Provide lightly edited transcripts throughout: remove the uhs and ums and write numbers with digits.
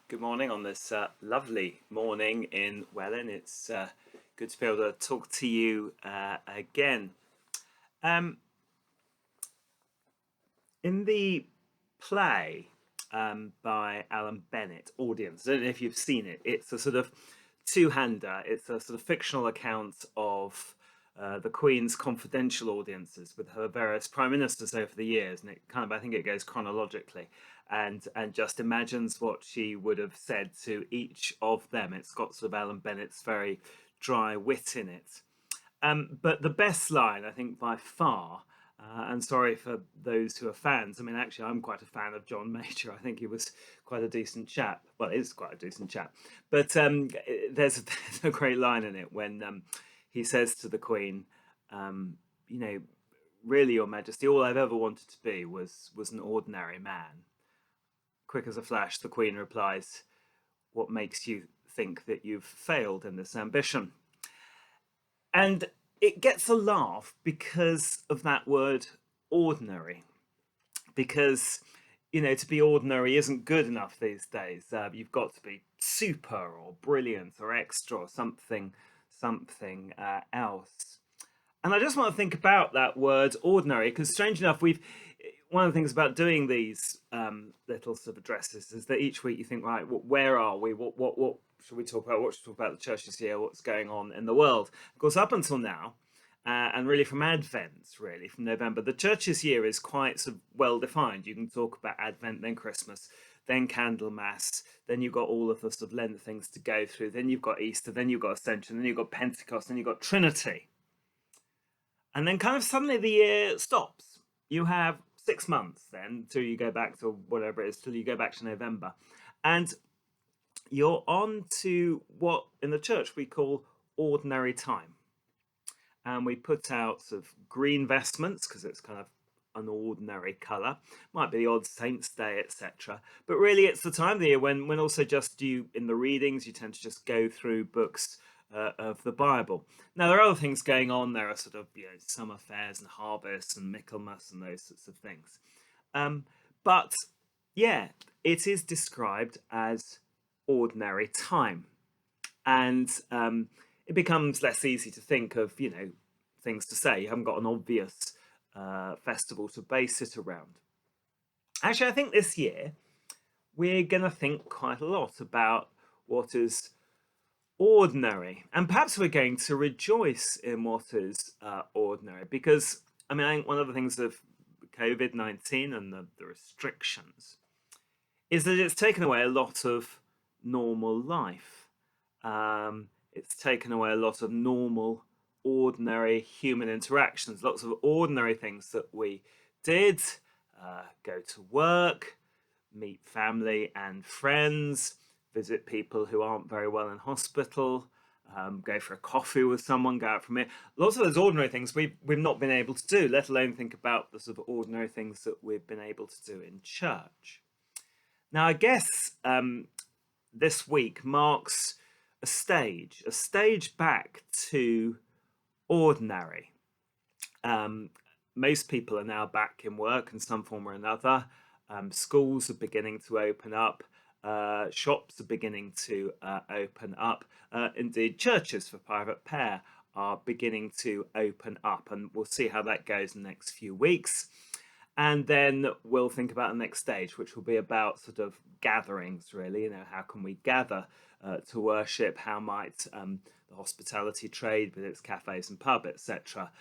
Good morning on this lovely morning in Welling. It's good to be able to talk to you again. Um, in the play by Alan Bennett, Audience, I don't know if you've seen it, it's a sort of two-hander. It's a sort of fictional account of the Queen's confidential audiences with her various prime ministers over the years, and it kind of, I think it goes chronologically, and just imagines what she would have said to each of them. It's got sort of Alan Bennett's very dry wit in it. But the best line, I think, by far, and sorry for those who are fans. I mean, actually, I'm quite a fan of John Major. I think he was quite a decent chap. Well, is quite a decent chap. But there's a great line in it when he says to the Queen, you know, really, Your Majesty, all I've ever wanted to be was an ordinary man. Quick as a flash, the Queen replies, what makes you think that you've failed in this ambition? And it gets a laugh because of that word ordinary. Because, to be ordinary isn't good enough these days. You've got to be super or brilliant or extra or something else. And I just want to think about that word ordinary because, strange enough, one of the things about doing these little sort of addresses is that each week you think, right, where are we? What should we talk about? What should we talk about the church this year? What's going on in the world? Of course, up until now, and really from Advent, really from November, the church's year is quite sort of well defined. You can talk about Advent, then Christmas, then Candlemas, then you've got all of the sort of Lent things to go through, then you've got Easter, then you've got Ascension, then you've got Pentecost, then you've got Trinity. And then kind of suddenly the year stops. You have 6 months then till you go back to whatever it is, till you go back to November. And you're on to what in the church we call ordinary time. And we put out sort of green vestments because it's kind of an ordinary colour. Might be the odd Saint's Day, etc. But really it's the time of the year when also just you, in the readings, you tend to just go through books of the Bible. Now there are other things going on. There are sort of summer fairs and harvests and Michaelmas and those sorts of things. But yeah, it is described as ordinary time, and it becomes less easy to think of things to say. You haven't got an obvious festival to base it around. Actually, I think this year we're going to think quite a lot about what is ordinary, and perhaps we're going to rejoice in what is ordinary, because I mean, I think one of the things of COVID-19 and the restrictions is that it's taken away a lot of normal life. It's taken away a lot of normal, ordinary human interactions, lots of ordinary things that we did, go to work, meet family and friends, visit people who aren't very well in hospital, go for a coffee with someone, go out from here. Lots of those ordinary things we've not been able to do, let alone think about the sort of ordinary things that we've been able to do in church. Now, I guess this week marks a stage back to ordinary. Most people are now back in work in some form or another. Schools are beginning to open up. Shops are beginning to open up. Indeed, churches for private prayer are beginning to open up, and we'll see how that goes in the next few weeks. And then we'll think about the next stage, which will be about sort of gatherings, really. How can we gather to worship? How might the hospitality trade with its cafes and pub, etc.,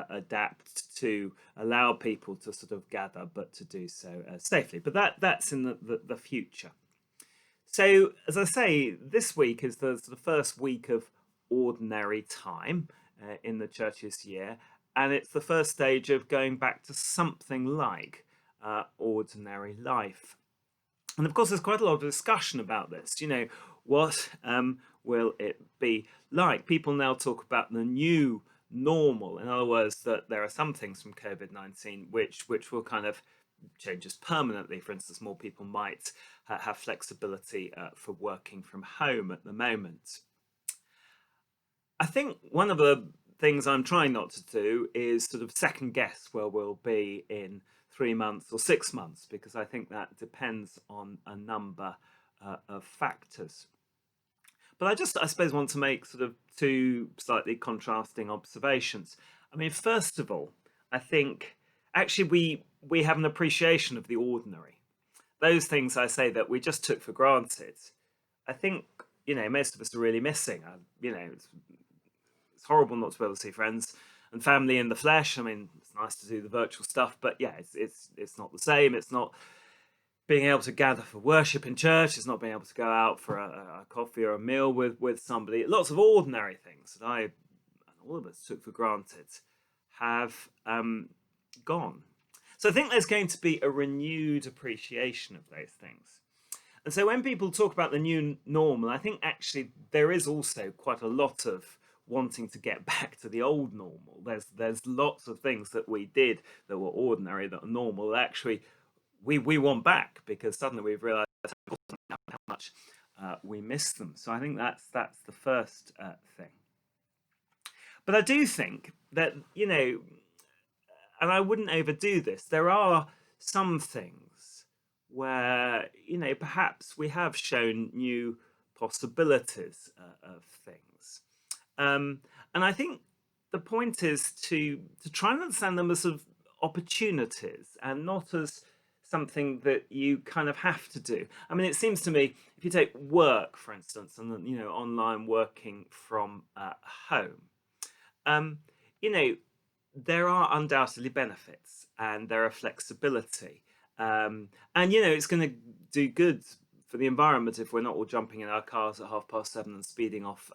adapt to allow people to sort of gather, but to do so safely? But that's in the future. So, as I say, this week is the sort of first week of ordinary time in the church's year, and it's the first stage of going back to something like ordinary life. And of course, there's quite a lot of discussion about this. What will it be like? People now talk about the new normal. In other words, that there are some things from COVID-19 which will kind of change us permanently. For instance, more people might have flexibility for working from home at the moment. I think one of the things I'm trying not to do is sort of second guess where we'll be in 3 months or 6 months, because I think that depends on a number of factors. But I suppose, want to make sort of two slightly contrasting observations. I mean, first of all, I think actually we have an appreciation of the ordinary. Those things I say that we just took for granted, I think, most of us are really missing. It's horrible not to be able to see friends and family in the flesh. I mean, it's nice to do the virtual stuff, but yeah, it's not the same. It's not being able to gather for worship in church. It's not being able to go out for a coffee or a meal with somebody. Lots of ordinary things that I and all of us took for granted have gone. So I think there's going to be a renewed appreciation of those things. And so when people talk about the new normal, I think actually there is also quite a lot of wanting to get back to the old normal. There's lots of things that we did that were ordinary, that are normal, that actually we want back, because suddenly we've realized how much we miss them. So I think that's the first thing. But I do think that, and I wouldn't overdo this, there are some things where, perhaps we have shown new possibilities of things. And I think the point is to try and understand them as sort of opportunities, and not as something that you kind of have to do. I mean, it seems to me, if you take work, for instance, and online working from home, um, you know, there are undoubtedly benefits, and there are flexibility, and it's going to do good for the environment if we're not all jumping in our cars at 7:30 and speeding off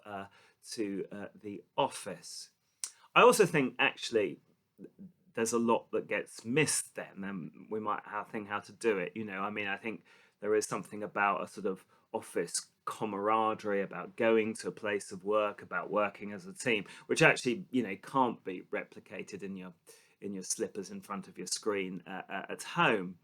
to the office. I also think actually there's a lot that gets missed then, and we might think how to do it. I mean, I think there is something about a sort of office camaraderie, about going to a place of work, about working as a team, which actually can't be replicated in your slippers in front of your screen at home.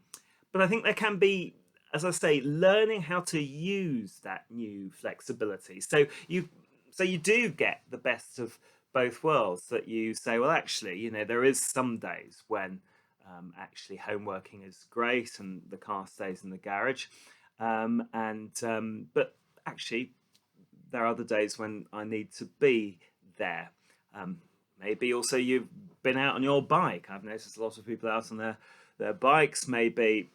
But I think there can be, as I say, learning how to use that new flexibility. So you do get the best of both worlds, that you say, well, actually, there is some days when actually home working is great and the car stays in the garage, but actually there are other days when I need to be there. Maybe also you've been out on your bike. I've noticed a lot of people out on their bikes. Maybe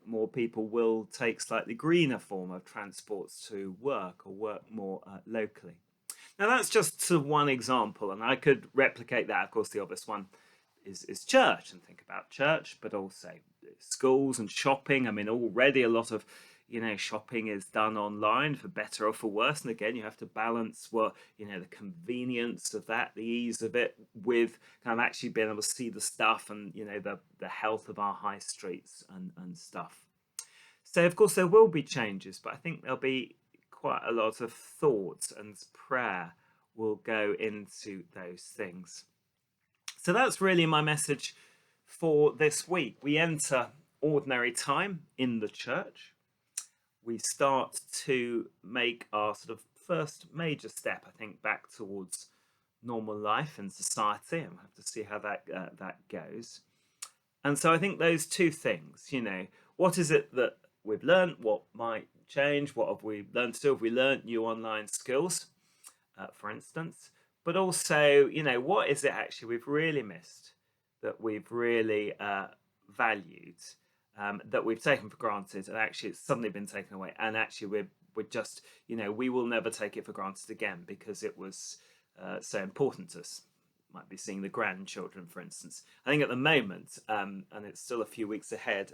more people will take slightly greener form of transports to work, or work more locally. Now that's just sort of one example, and I could replicate that. Of course, the obvious one is church, and think about church, but also schools and shopping. I mean, already a lot of shopping is done online, for better or for worse. And again, you have to balance the convenience of that, the ease of it, with kind of actually being able to see the stuff, and the health of our high streets and stuff. So of course there will be changes, but I think there'll be quite a lot of thought, and prayer will go into those things. So that's really my message for this week. We enter ordinary time in the church. We start to make our sort of first major step, I think, back towards normal life and society, and we'll have to see how that goes. And so I think those two things, what is it that we've learned? What might change? What have we learned to do? Have we learned new online skills, for instance? But also, what is it actually we've really missed, that we've really valued, that we've taken for granted, and actually it's suddenly been taken away, and actually we're just, we will never take it for granted again, because it was so important to us. Might be seeing the grandchildren, for instance. I think at the moment, and it's still a few weeks ahead,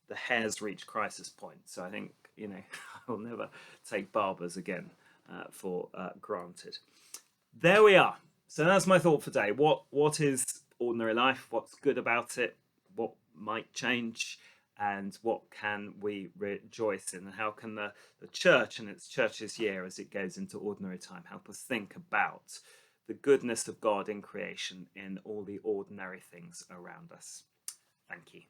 the hair's reached crisis point. So I think, I will never take barbers again for granted. There we are. So that's my thought for today. What is ordinary life? What's good about it? What might change? And what can we rejoice in? And how can the church and its church's year, as it goes into ordinary time, help us think about the goodness of God in creation, in all the ordinary things around us? Thank you.